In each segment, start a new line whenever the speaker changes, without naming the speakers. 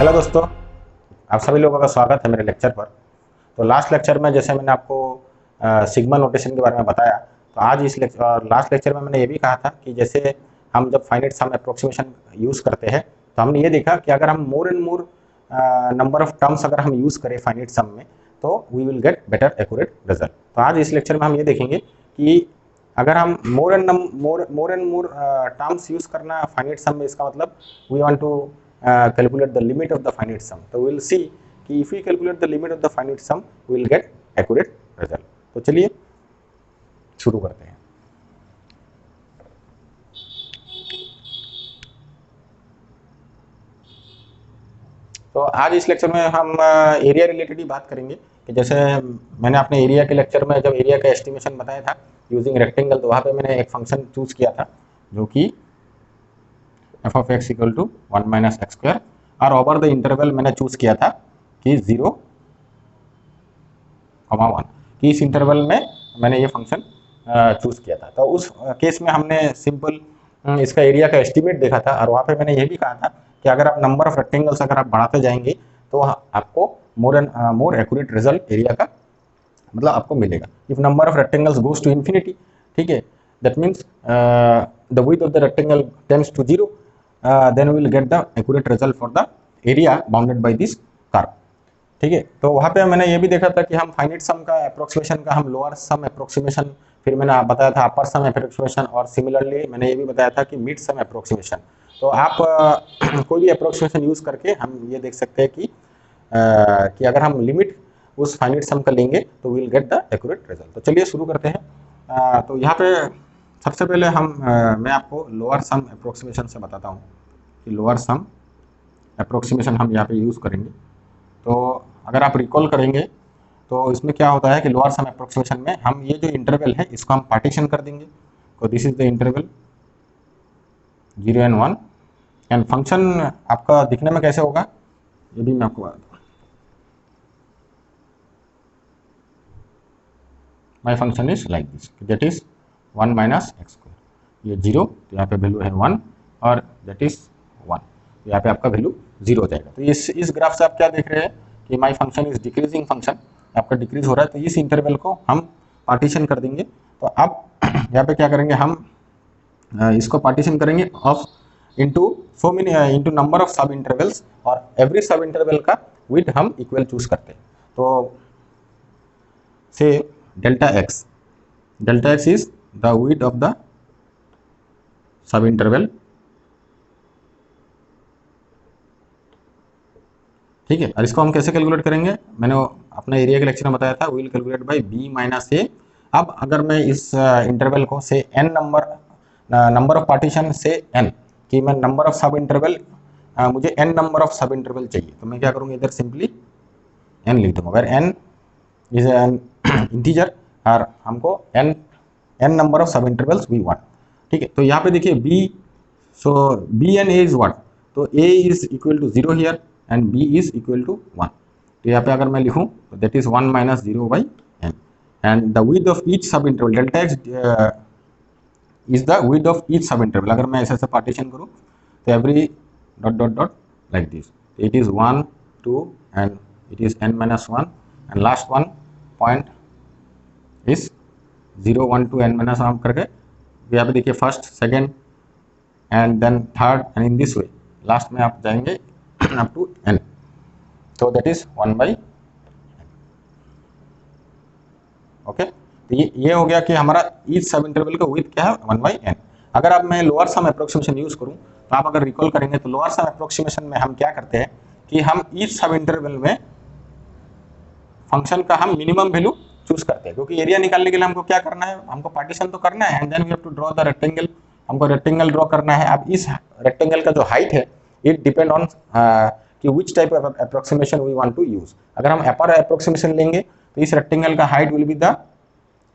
Hello दोस्तों, आप सभी लोगों का स्वागत है मेरे लेक्चर पर। तो लास्ट लेक्चर में जैसे मैंने आपको सिग्मा नोटेशन के बारे में बताया, तो आज इस लास्ट लेक्चर में मैंने ये भी कहा था कि जैसे हम जब फाइनाइट सम अप्रोक्सीमेशन यूज़ करते हैं तो हमने ये देखा कि अगर हम more and more number of terms अगर हम यूज़ करें फाइनाइट सम में तो we will get better accurate result. तो आज इस लेक्चर में हम ये देखेंगे कि अगर हम more and more terms use करना फाइनाइट सम में, इसका मतलब we want to calculate the limit of the finite sum. So we will see कि if we calculate the limit of the finite sum we will get accurate result. तो चलिए शुरू करते हैं। तो आज इस लेक्चर में हम एरिया रिलेटेड ही बात करेंगे कि जैसे मैंने अपने एरिया के लेक्चर में जब एरिया का एस्टिमेशन बताया था यूजिंग रेक्टेंगल, तो वहाँ पे मैंने एक फंक्शन चूज किया था जो कि f of x equal to 1 minus x square, और ओवर द इंटरवल मैंने चूज किया था कि 0, 1 कि इस इंटरवल में मैंने ये फंक्शन चूज किया था। तो उस केस में हमने सिंपल इसका एरिया का एस्टिमेट देखा था, और वहाँ पे मैंने ये भी कहा था कि अगर आप नंबर ऑफ रेक्टेंगल्स अगर आप बढ़ाते जाएंगे तो आपको मोर एक्यूरेट रिजल्ट एरिया का मतलब आपको मिलेगा। If number of rectangles goes to infinity, ठीक है, that means the width of the rectangle tends to 0, then we will get the accurate result for the area bounded by this curve, ठीक है। तो वहाँ पे मैंने ये भी देखा था कि हम फाइनाइट सम का अप्रोक्सीमेशन का हम लोअर सम अप्रोक्सीमेशन, फिर मैंने बताया था अपर सम अप्रोक्सीमेशन, और सिमिलरली मैंने ये भी बताया था कि मिड सम अप्रोक्सीमेशन। तो आप कोई भी अप्रोक्सीमेशन यूज करके हम ये देख सकते हैं कि अगर हम लिमिट उस फाइनाइट सम का लेंगे तो will get the accurate result. तो चलिए शुरू करते हैं। तो यहाँ पे सबसे पहले मैं आपको लोअर सम अप्रोक्सीमेशन से बताता हूँ कि लोअर सम अप्रोक्सीमेशन हम यहाँ पे यूज़ करेंगे। तो अगर आप रिकॉल करेंगे तो इसमें क्या होता है कि लोअर सम अप्रोक्सीमेशन में हम ये जो इंटरवल है इसको हम पार्टीशन कर देंगे। तो this is the interval 0 and 1, and function आपका दिखने में कैसे होगा ये भी मैं आपको बता दूँ। माई function is like this, that is 1 minus x square, ये 0, तो यहाँ पे वैल्यू है 1, और दैट इज 1, तो यहाँ पे आपका वैल्यू 0 हो जाएगा। तो इस ग्राफ से आप क्या देख रहे हैं कि माई फंक्शन इज डिक्रीजिंग फंक्शन, आपका डिक्रीज हो रहा है। तो इस इंटरवल को हम पार्टीशन कर देंगे। तो अब यहाँ पे क्या करेंगे, हम इसको पार्टीशन करेंगे of into number of sub intervals, और एवरी सब इंटरवल का विड्थ हम इक्वल चूज करते हैं। तो से delta X is the width of the sub interval, ठीक है। और इसको हम कैसे कैलकुलेट करेंगे, मैंने अपने एरिया के लेक्चर में बताया था, will calculate by B minus A. अब अगर मैं इस इंटरवल को से एन नंबर ऑफ पार्टीशन से एन, कि मैं नंबर ऑफ सब इंटरवल, मुझे N number of sub interval चाहिए, तो मैं क्या करूँगा, इधर सिंपली एन लिख दूंगा, where N is an integer, और हमको N number of sub intervals we want, ठीक है। तो यहाँ पे देखिए B, so B and A is what, तो A is equal to 0 here and b is equal to 1। तो यहाँ पे अगर मैं लिखूँ तो that is 1 minus 0 by N, and the width of each sub interval delta X is the width of each sub interval. अगर मैं ऐसे पार्टीशन करूँ तो every dot dot dot like this, it is 1 2 and it is n minus 1, and last one point is 0 1 2 n minus 1 करके यहाँ पे देखिए first second and then third, and in this way last में आप जाएंगे up to n, तो that is 1 by, okay. तो ये हो गया कि हमारा ईच सब इंटरवल का विड्थ क्या है, 1 बाई n। अगर अब मैं लोअर सम अप्रोक्सीमेशन यूज करूं तो आप अगर रिकॉल करेंगे तो लोअर सम अप्रोक्सीमेशन में हम क्या करते हैं कि हम ईच सब इंटरवल में फंक्शन का हम मिनिमम वैल्यू चूज करते हैं, क्योंकि एरिया निकालने के लिए हमको क्या करना है, हमको पार्टीशन तो करना है, and then we have to draw the rectangle, हमको रेक्टेंगल ड्रॉ करना है। अब इस रेक्टेंगल का जो हाइट है इट डिपेंड ऑन कि which type of approximation we want to use. अगर हम अपर अप्रोक्सीमेशन लेंगे तो इस रेक्टेंगल का height will be the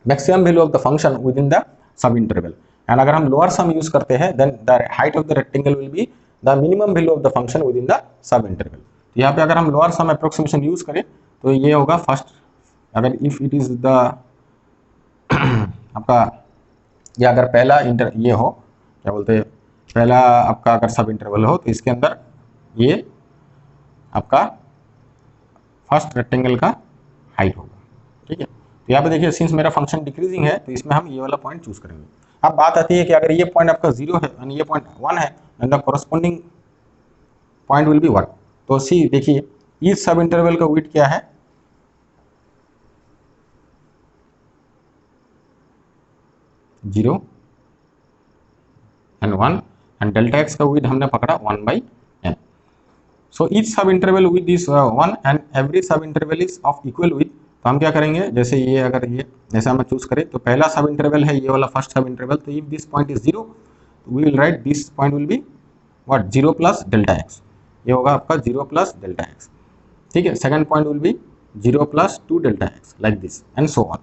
maximum value of the function within the sub interval, and अगर हम लोअर सम यूज करते हैं then the height of the rectangle will be the minimum value of the function within the sub interval. तो यहाँ पे अगर हम lower sum approximation use करें तो ये होगा फर्स्ट, अगर इफ इट इज द आपका, या अगर पहला ये हो, क्या बोलते हैं, पहला आपका अगर सब इंटरवल हो तो इसके अंदर ये आपका फर्स्ट रेक्टेंगल का हाइट होगा। ठीक है, तो यहाँ पे देखिए सिंस मेरा फंक्शन डिक्रीजिंग है तो इसमें हम ये वाला पॉइंट चूज करेंगे। अब बात आती है कि अगर ये पॉइंट आपका 0 है और ये पॉइंट 1 है and the corresponding point will be what. तो सी देखिए इस सब इंटरवल का विड्थ क्या है, 0 एंड 1 एंड डेल्टा एक्स का विड्थ हमने पकड़ा 1/n। So each sub interval with this 1 and every सब interval is of equal width. तो हम क्या करेंगे, जैसे ये अगर ये जैसे हम चूज करें तो पहला सब इंटरवल है ये वाला फर्स्ट सब इंटरवल, तो if this point is 0 we will write this point will be what 0 plus delta X, ये होगा आपका 0 प्लस डेल्टा एक्स। ठीक है, second point will be 0 plus 2 delta X like this and so on.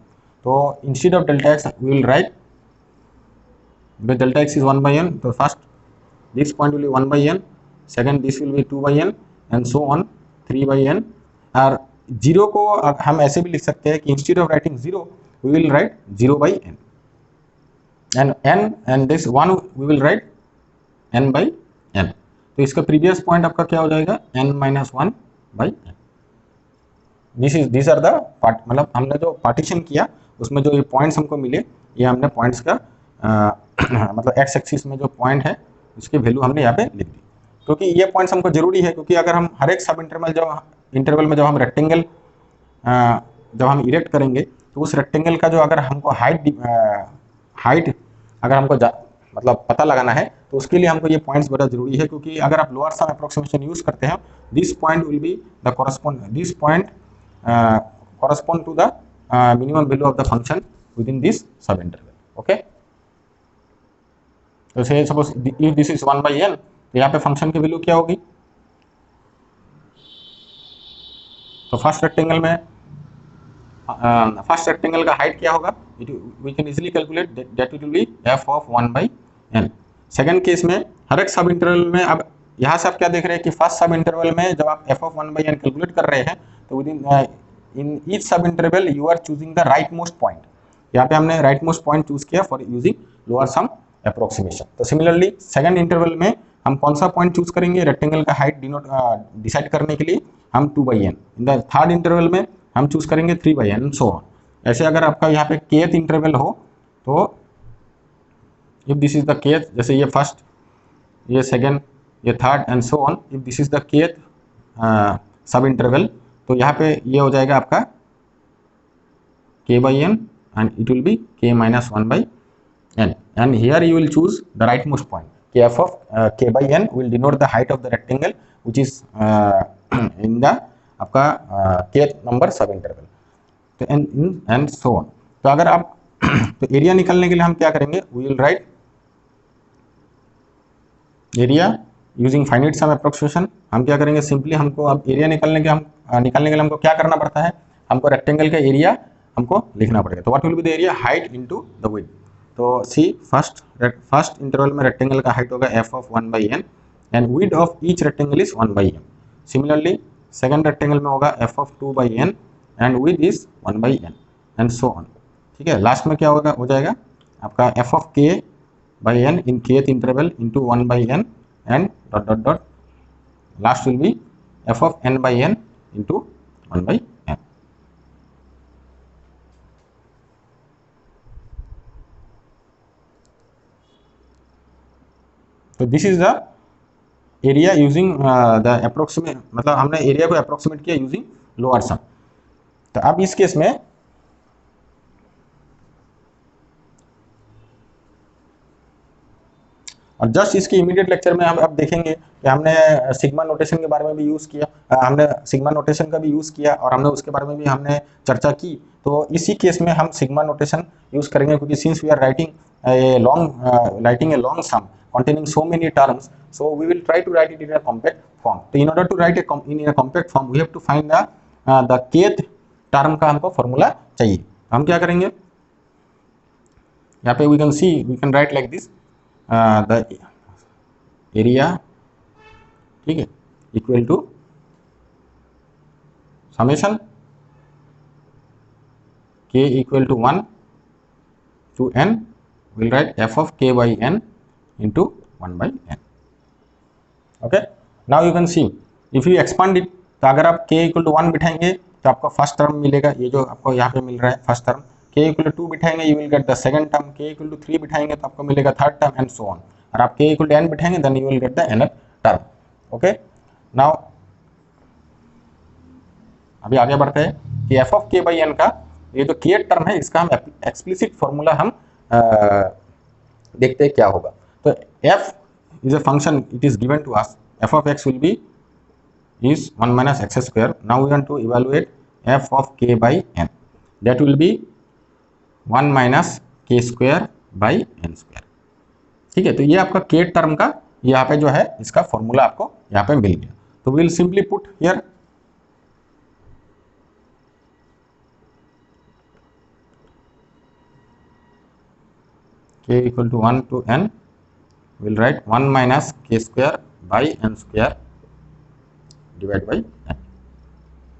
तो instead of delta X we will write with delta x is 1/n, तो first this point will be 1/n, second this will be 2/n and so on 3/n। और 0 को हम ऐसे भी लिख सकते हैं कि instead of writing 0 we will write 0/n and this 1 we will write n/n। तो इसका प्रीवियस पॉइंट आपका क्या हो जाएगा n-1/n। This are the part, मतलब हमने जो पार्टीशन किया उसमें जो ये पॉइंट्स हमको मिले ये हमने पॉइंट्स का मतलब एक्स एक्सिस में जो पॉइंट है उसकी वैल्यू हमने यहाँ पे लिख दी, क्योंकि ये पॉइंट्स हमको जरूरी है, क्योंकि अगर हम हर एक सब इंटरवल में जब हम रेक्टेंगल जब हम इरेक्ट करेंगे तो उस रेक्टेंगल का जो अगर हमको हाइट अगर हमको मतलब पता लगाना है तो उसके लिए हमको ये पॉइंट्स बड़ा जरूरी है, क्योंकि अगर आप लोअर सम अप्रोक्सीमेशन यूज करते हैं this point will be the correspond to the minimum value of the function within this sub interval। okay, तो से suppose if this is 1/n तो यहाँ पे फंक्शन की वैल्यू क्या होगी, तो फर्स्ट रेक्टेंगल का हाइट क्या होगा, we can easily calculate that it will be f of 1/n। Second case में हर एक सब इंटरवल में, अब यहाँ से आप क्या देख रहे हैं कि फर्स्ट सब इंटरवल में जब आप f of 1/n कैलकुलेट कर रहे हैं तो within each sub interval you are choosing the right most point. यहाँ पे हमने राइट मोस्ट पॉइंट चूज किया for using lower sum approximation. तो सिमिलरली सेकंड इंटरवल में हम कौन सा पॉइंट चूज करेंगे रेक्टेंगल का हाइट डिसाइड करने के लिए, हम 2/n। In the third interval में हम चूज करेंगे 3/n सो ऑन। ऐसे अगर आपका यहाँ पे kth इंटरवल हो तो if this is the kth, जैसे ये फर्स्ट, ये सेकंड, ये third and so on, if this is the kth सब इंटरवल तो यहाँ पे ये हो जाएगा आपका k/n and it will be k-1/n and here you will choose the rightmost point। f of k/n will denote the height of the rectangle which is in the आपका kth number सब interval, तो and so on। तो अगर आप तो area निकालने के लिए हम क्या करेंगे, we will write area using finite sum approximation. हम क्या करेंगे, सिंपली हमको अब एरिया निकालने के लिए हमको क्या करना पड़ता है, हमको रेक्टेंगल का एरिया हमको लिखना पड़ेगा। तो what will be the area, height into the width. तो सी फर्स्ट इंटरवल में रेक्टेंगल का हाइट होगा f of 1/n and width of each rectangle is 1/m। Similarly second rectangle में होगा f of 2/n and width is 1/n and so on. ठीक है, last में क्या होगा, हो जाएगा आपका f of k/n in kth interval into 1/n and dot last will be f of n/n into 1/n। तो this is the area using the approximate, मतलब हमने एरिया को अप्रोक्सीमेट किया यूजिंग लोअर सम। तो अब इस केस में और जस्ट इसके इमीडिएट लेक्चर में हम अब देखेंगे कि हमने सिग्मा नोटेशन के बारे में भी यूज़ किया, हमने सिग्मा नोटेशन का भी यूज़ किया और हमने उसके बारे में भी हमने चर्चा की। तो इसी केस में हम सिग्मा नोटेशन यूज़ करेंगे, क्योंकि since we are writing a long sum containing so many terms, so we will try to write it in a compact form। तो in order to write in a compact form we have to find the kth term का हमको formula चाहिए। हम क्या करेंगे, यहाँ पे we can write like this the area, ठीक है, equal to summation k equal to 1 to n, we'll write f of k/n into 1/n। okay, now you can see if you expand it, तो अगर आप k equal to 1 बिठाएंगे तो आपको first term मिलेगा, ये जो आपको यहाँ पे मिल रहा है first term. k equal to 2 बिठाएंगे you will get the second term, k equal to 3 बिठाएंगे तो आपको मिलेगा third term and so on. और आप k इक्वल टू n बिठाएंगे then you will get the nth term. Okay, now अभी आगे बढ़ते हैं कि f of k by n का ये जो kth टर्म है इसका हम एक्सप्लिसिट फॉर्मूला हम देखते हैं क्या होगा। तो f is a function, it is given to us, f of x will be is 1 minus x square. Now we want to evaluate f of k by n. That will be 1 minus k square by n square. ठीक है, तो ये आपका k term का यहाँ पे जो है इसका फॉर्मूला आपको यहाँ पे मिल गया। तो will simply put here k equal to 1 to n, will write 1 minus k square by n square divided by n.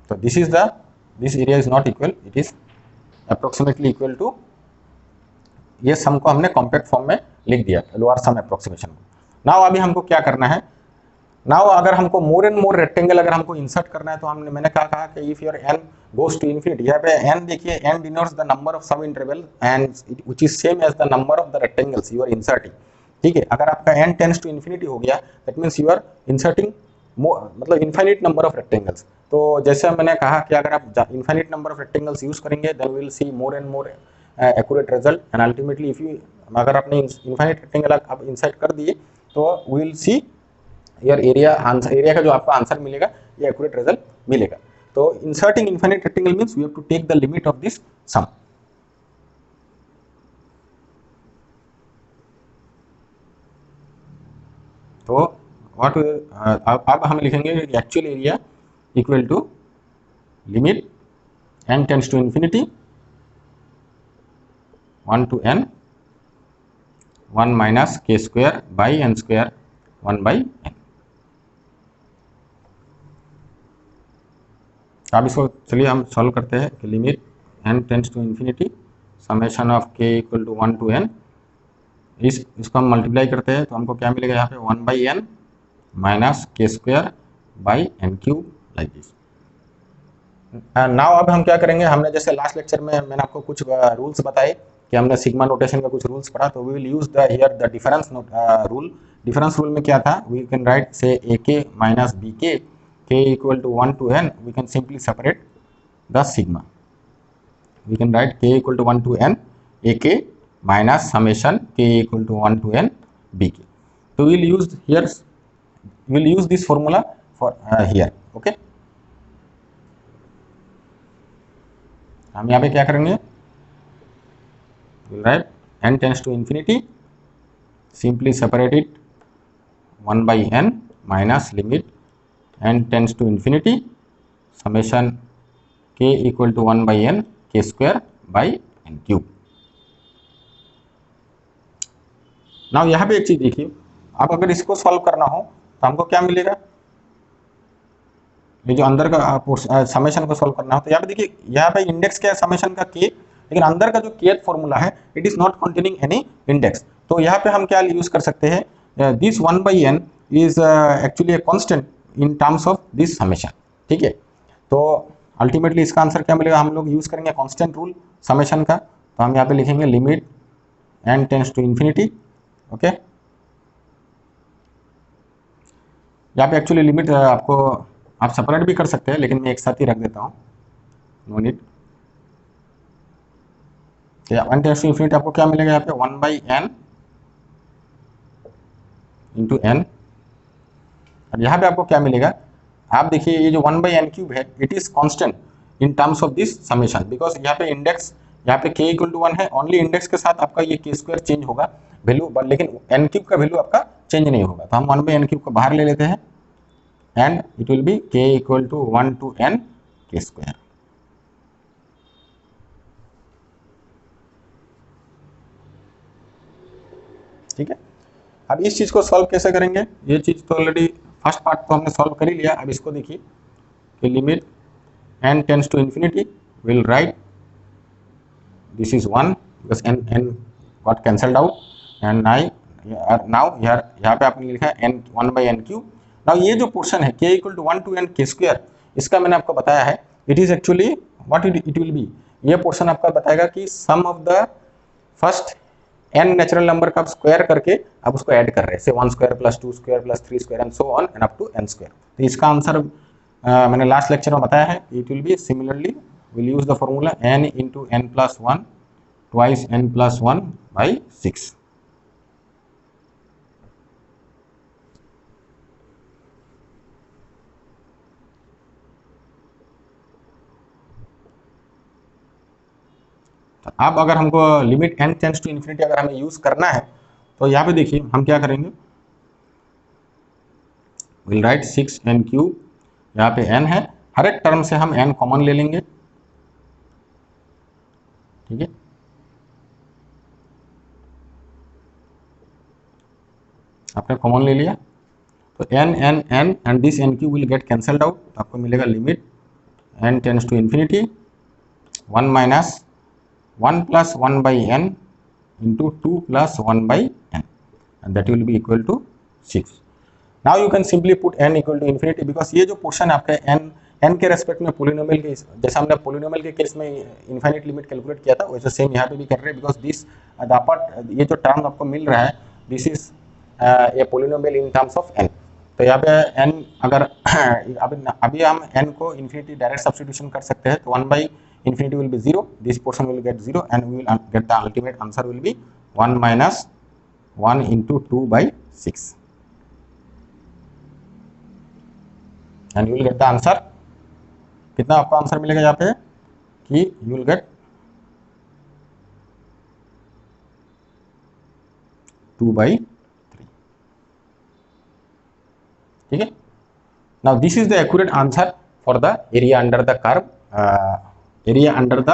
So this is the, this area is not equal, it is approximately equal to, ये सम को हमने compact form में लिख दिया lower sum approximation को। Now अभी हमको क्या करना है, नाउ अगर हमको मोर एंड मोर रेक्टेंगल अगर हमको इंसर्ट करना है तो हमने मैंने कहा कि if your n goes to infinity, यहाँ पे n देखिए n denotes the number of sub interval and which is same as the number of the rectangles you are inserting. ठीक है, अगर आपका n टेंड्स टू इन्फिनिटी हो गया that means you are inserting मतलब इनफाइनाइट नंबर ऑफ रेक्टेंगल्स। तो जैसे मैंने कहा कि अगर आप infinite number of rectangles use करेंगे then we will see more and more accurate result and ultimately if you, अगर आपने इनफाइनाइट रेक्टेंगल आप इंसर्ट कर दिए तो we will see your area, answer area का जो आपका आंसर मिलेगा ये एक्यूरेट रिजल्ट मिलेगा। तो inserting infinite rectangle means we have to take the limit of this sum. तो व्हाट अब हम लिखेंगे actual area equal to limit n tends to infinity 1 to n 1 minus k square by n square 1 by n। अब इसको चलिए हम solve करते हैं कि limit n tends to infinity summation of k equal to 1 to n, इसको हम multiply करते हैं तो हमको क्या मिलेगा यहाँ पे 1 by n minus k square by n cube like this. Now अब हम क्या करेंगे, हमने जैसे लास्ट लेक्चर में मैंने आपको कुछ रूल्स बताए कि हमने सिग्मा नोटेशन का कुछ रूल्स पढ़ा, तो we will use the here the difference rule. Difference rule में क्या था, वी कैन राइट से a k minus b k, k equal to 1 to n, we can simply separate the sigma, we can write k equal to 1 to n a k minus summation k equal to 1 to n b k. तो we will use here, we will use this formula for here। okay, हम यहाँ पे क्या करेंगे, we'll write n tends to infinity, simply separate it 1 by n minus limit n tends to infinity summation k equal to 1 by n k square by n cube। now यहाँ पे एक चीज देखिए, आप अगर इसको सॉल्व करना हो तो हमको क्या मिलेगा, ये जो अंदर का समेशन को सॉल्व करना हो तो यहाँ पे देखिए, यहाँ पे इंडेक्स क्या है समेशन का k, लेकिन अंदर का जो kth फॉर्मूला है it is not containing any index. तो यहाँ पे हम क्या यूज कर सकते हैं, this 1 by n is actually a constant in terms of this summation. ठीक है, तो अल्टीमेटली इसका आंसर क्या मिलेगा, हम लोग यूज करेंगे कांस्टेंट रूल समेशन का। तो हम यहाँ पे लिखेंगे limit n tends to infinity. Okay, यहाँ पे एक्चुअली लिमिट आपको आप सेपरेट भी कर सकते हैं, लेकिन मैं एक साथ ही रख देता हूँ, no need. 1 tends to infinity आपको क्या मिलेगा यहाँ पे 1 by n इंटू n, और यहाँ पे आपको क्या मिलेगा, आप देखिए ये जो 1 by n क्यूब है it is constant in terms of this summation, because यहाँ पे इंडेक्स, यहाँ पे k इक्वल टू 1 है, ओनली इंडेक्स के साथ आपका ये k स्क्वायर चेंज होगा वैल्यू, लेकिन n क्यूब का वैल्यू आपका चेंज नहीं होगा। तो हम 1 by n क्यूब को बाहर ले लेते हैं and it will be k equal to 1 to n k square। ठीक है, अब इस चीज को सॉल्व कैसे करेंगे, ये चीज तो ऑलरेडी फर्स्ट पार्ट तो हमने सॉल्व कर ही लिया। अब इसको देखिए कि limit n tends to infinity, will write this is 1 because n got cancelled out and now यहाँ पे आपने लिखा है n 1 by n cube, now ये जो पोर्शन है k equal to 1 to n k square, इसका मैंने आपको बताया है it is actually what it will be, ये पोर्शन आपका बताएगा कि sum of the first n natural number का आप स्क्वायर करके आप उसको ऐड कर रहे हैं, से 1 square plus 2 square plus 3 square and so on and up to n square. तो इसका आंसर मैंने लास्ट लेक्चर में बताया है, it will be similarly will use the formula n into n plus 1 twice n plus 1 by 6। अब अगर हमको limit n tends to infinity अगर हमें यूज करना है तो यहाँ पे देखिए हम क्या करेंगे, विल राइट 6n क्यूब, यहाँ पे n है, हर एक टर्म से हम n कॉमन ले लेंगे, ठीक है। आपने कॉमन ले लिया तो n n n and this n cube will get cancelled out, तो आपको मिलेगा limit n tends to infinity 1 minus 1 plus 1 by n into 2 plus 1 by n, and that will be equal to 6. Now you can simply put n equal to infinity because ये जो portion है आपका n के respect में polynomial के, जैसा हमने polynomial के केस में इनफाइनाइट लिमिट कैलकुलेट किया था वैसे सेम यहाँ पे भी कर रहे हैं, बिकॉज दिस द अपर ये जो टर्म आपको मिल रहा है this is a polynomial in terms of n। तो यहाँ पे n अगर अभी हम n को इन्फिनिटी डायरेक्ट सब्स्टिट्यूशन कर सकते हैं, तो 1 by infinity will be 0, this portion will get 0 and we will get the ultimate answer will be 1 minus 1 into 2 by 6 and you will get the answer, कितना आपका आंसर मिलेगा यहाँ पे कि you will get 2 by 3, ठीक है। now this is the accurate answer for the area under the curve, area under the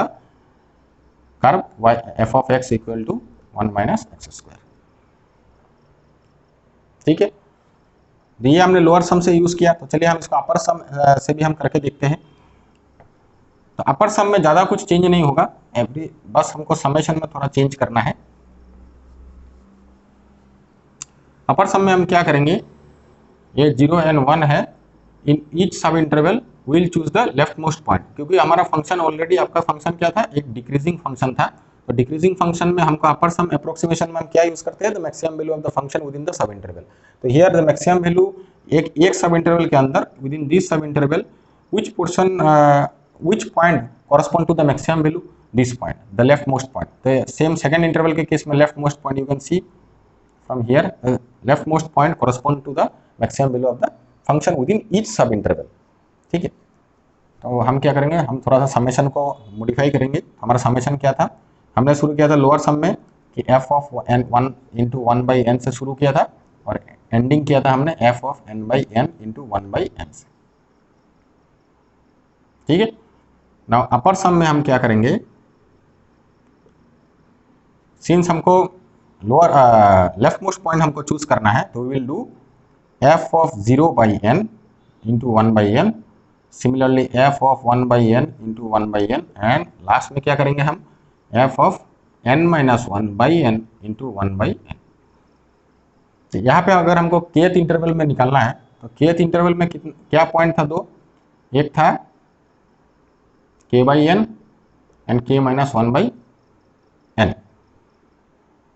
curve y f of x equal to 1 minus x square, ठीक है। ये हमने लोअर सम से use किया, तो चलिए हम इसको अपर सम से भी हम करके देखते हैं। तो अपर सम में ज्यादा कुछ चेंज नहीं होगा, बस हमको समेशन में थोड़ा चेंज करना है। अपर सम में हम क्या करेंगे, ये 0 and 1 है, इन each sub interval will choose the left most point, क्योंकि हमारा फंक्शन ऑलरेडी आपका फंक्शन क्या था, एक डिक्रीजिंग फंक्शन था। तो डिक्रीजिंग फंक्शन में हमको अपर सम अप्रोक्सीमेशन में हम क्या यूज करते हैं, the maximum value of the function within the sub interval. तो हियर द मैक्सिमम वैल्यू एक सब इंटरवल के अंदर within this sub interval which portion which point correspond to the maximum value, this point the left most point. तो same second interval के case में left most point you can see from here, left most point correspond to the maximum value of the function within each sub interval, ठीक है। तो हम क्या करेंगे, हम थोड़ा सा समेशन को मॉडिफाई करेंगे। हमारा समेशन क्या था, हमने शुरू किया था लोअर सम में कि f of n 1 into 1 by n से शुरू किया था और एंडिंग किया था हमने f of n by n into 1 by n से, ठीक है। नाउ अपर सम में हम क्या करेंगे, सिंस हमको लोअर लेफ्ट मोस्ट पॉइंट हमको चूज करना है, तो we will do f of 0 by n into 1 by n, similarly f of 1 by n into 1 by n, and last में क्या करेंगे हम f of n minus 1 by n into 1 by n। तो यहाँ पे अगर हमको kth इंटरवल में निकालना है, तो kth इंटरवल में क्या पॉइंट था, दो, एक था k by n and k minus 1 by n,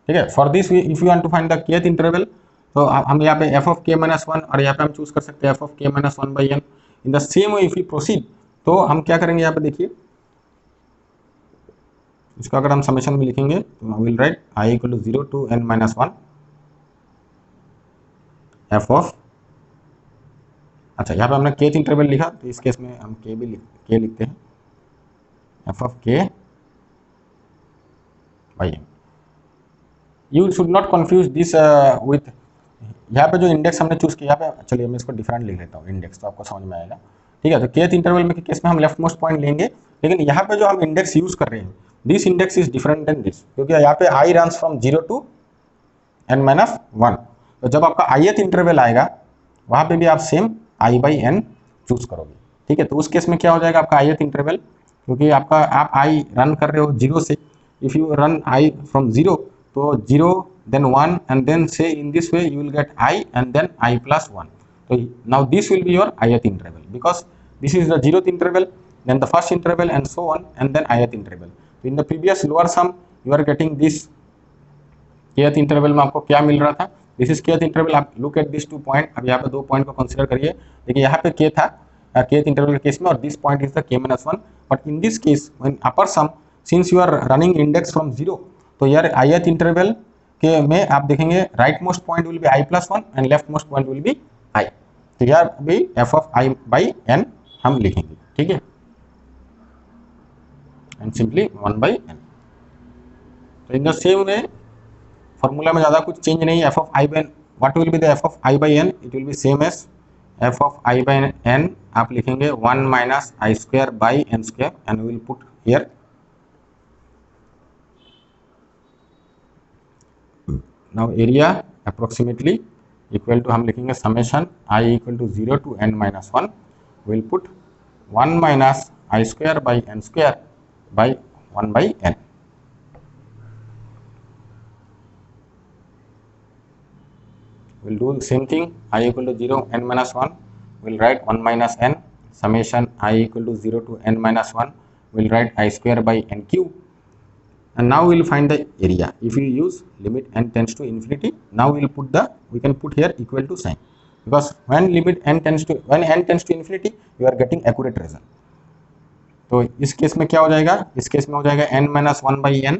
ठीक है। For this if you want to find the kth interval, तो हम यहाँ पे f ऑफ k माइनस 1 और यहाँ पे हम चूज कर सकते हैं f of k minus 1 by n। In the same way if you proceed, तो हम क्या करेंगे, यहाँ पे देखिए इसका अगर हम समेशन में लिखेंगे तो will write i equal to 0 to n minus 1 f of, अच्छा यहाँ पे हमने kth इंटरवल लिखा, तो इस केस में हम k लिखते हैं, f of k by n। You should not confuse this with, यहाँ पे जो इंडेक्स हमने चूज किया, यहाँ पे चलिए मैं इसको डिफरेंट लिख लेता हूँ इंडेक्स, तो आपको समझ में आएगा, ठीक है। तो kth इंटरवल में केस में हम लेफ्ट मोस्ट पॉइंट लेंगे, लेकिन यहाँ पे जो हम इंडेक्स यूज कर रहे हैं this index is different than this, क्योंकि यहाँ पे i runs from 0 to n minus 1। तो जब आपका ith इंटरवल आएगा वहाँ पे भी आप same i by n choose करोगे, ठीक है। तो उस केस में क्या हो जाएगा आपका ith इंटरवल, क्योंकि आपका आप i रन कर रहे हो 0 से, if you run i from 0, तो 0 then 1 and then say in this way you will get I and then I plus 1. तो now this will be your ith interval because this is the 0th interval, then the first interval and so on, and then ith interval. So in the previous lower sum you are getting this kth interval में आपको क्या मिल रहा था, this is kth interval. आप look at this 2 point, अब यहाँ पे 2 point को कंसीडर kरिए, देखिए यहाँ पे k था kth इंटरवल के केस में, और this point is the k-1, but in this case when upper sum since you are running index from 0, तो यार ith इंटरवल के में आप देखेंगे right most point will be i+1 and left most point will be i, तो यार भी f of i by n हम लिखेंगे, ठीक है, एंड सिंपली 1/n. तो in the same way formula में ज़्यादा कुछ चेंज नहीं है. f of i by n, what will be the f of i by n, it will be same as f of i by n आप लिखेंगे 1 minus i square by n square, and will put here now area approximately equal to, हम लिखेंगे summation i equal to 0 to n-1, will put 1 minus i square by n square by 1/n. We'll do the same thing, I equal to 0 n-1, we'll write 1 minus n, summation I equal to 0 to n-1, we'll write I square by n cube, and now we'll find the area. If you use limit n tends to infinity, now we'll put the, we can put here equal to sign, because when n tends to infinity, you are getting accurate result. तो इस case में क्या हो जाएगा, इस case में हो जाएगा n-1/n,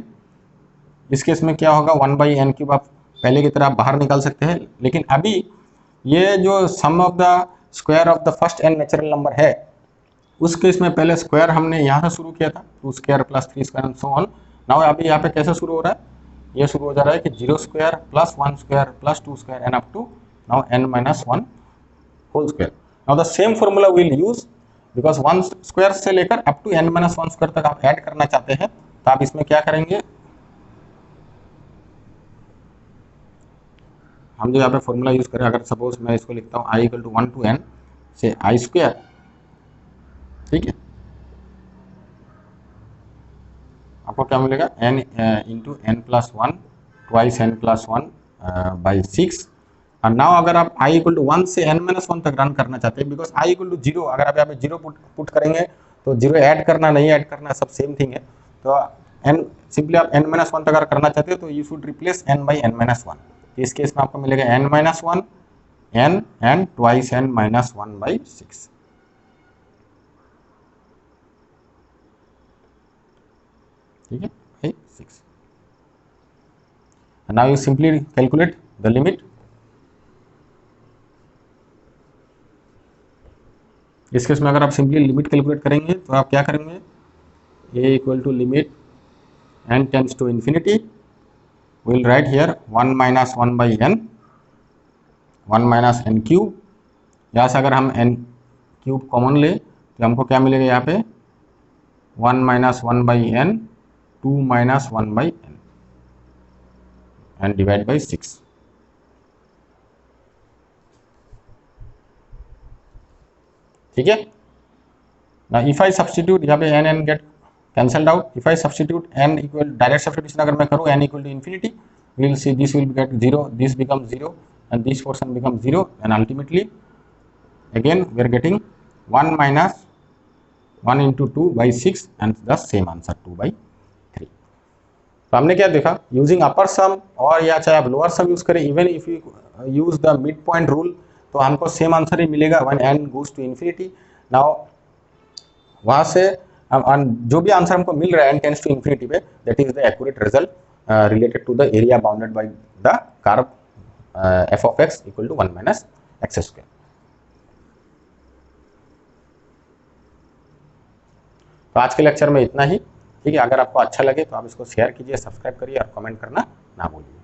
इस केस में क्या होगा 1/n क्यूब. आप पहले की तरह बाहर निकाल सकते हैं, लेकिन अभी ये जो sum of the square of the first n natural number है, उस केस में पहले स्क्वायर हमने यहाँ से शुरू किया था 2 square plus 3 square and so on. Now अभी यहाँ पे कैसे शुरू हो रहा है, ये शुरू हो जा रहा है कि 0 square plus 1 square plus 2 square and up to now n-1 whole square. Now the same formula will use, because 1 square से लेकर अप टू n-1 स्क्वायर तक आप ऐड करना चाहते हैं, तो आप इसमें क्या करेंगे, हम जो यहाँ पे फॉर्मूला यूज करें, अगर सपोज मैं इसको लिखता हूँ i equal to 1 to n से i स्क्वायर, ठीक है, आपको क्या मिलेगा n into n+1 twice n+1 by 6. और नाउ अगर आप i इक्वल टू 1 से n-1 तक रन करना चाहते हैं, बिकॉज i इक्वल टू 0, अगर आप यहाँ पे 0 पुट करेंगे तो 0 ऐड करना नहीं ऐड करना सब सेम थिंग है. तो n सिंपली आप n-1 तक अगर करना चाहते हैं तो you should replace n by n-1. इस केस में आपको मिलेगा n-1 n and twice n-1 by 6. ठीक है, 6. Now you simply calculate the limit. इस केस में अगर आप सिंपली लिमिट कैलकुलेट करेंगे तो आप क्या करेंगे, a equal to limit n tends to infinity, will write here 1 minus 1/n, 1 minus n cube. यहाँ से अगर हम n क्यूब कॉमन ले तो हमको क्या मिलेगा, यहाँ पे 1 minus 1/n 2 minus 1/n and divide by 6. ठीक है ना. इफ आई सब्सटीट्यूट, यहाँ पे n get cancelled out. If I substitute n equal, direct substitution अगर मैं करूँ n equal to infinity, we will see this will get 0, this become 0 and this portion become 0, and ultimately again we are getting 1 minus 1 into 2/6 and the same answer 2/3. तो हमने क्या देखा, using अपर सम और या चाहे आप लोअर सम यूज करें, even if you use the mid point rule, तो हमको सेम आंसर ही मिलेगा when n goes to infinity. Now वहाँ से जो भी आंसर हमको मिल रहा है n टेंड्स टू इन्फिनिटी पे, that is the accurate result related to the area bounded by the curve f of x equal to 1 minus x square. तो आज के लेक्चर में इतना ही. ठीक है, अगर आपको अच्छा लगे तो आप इसको शेयर कीजिए, सब्सक्राइब करिए और कमेंट करना ना भूलिए.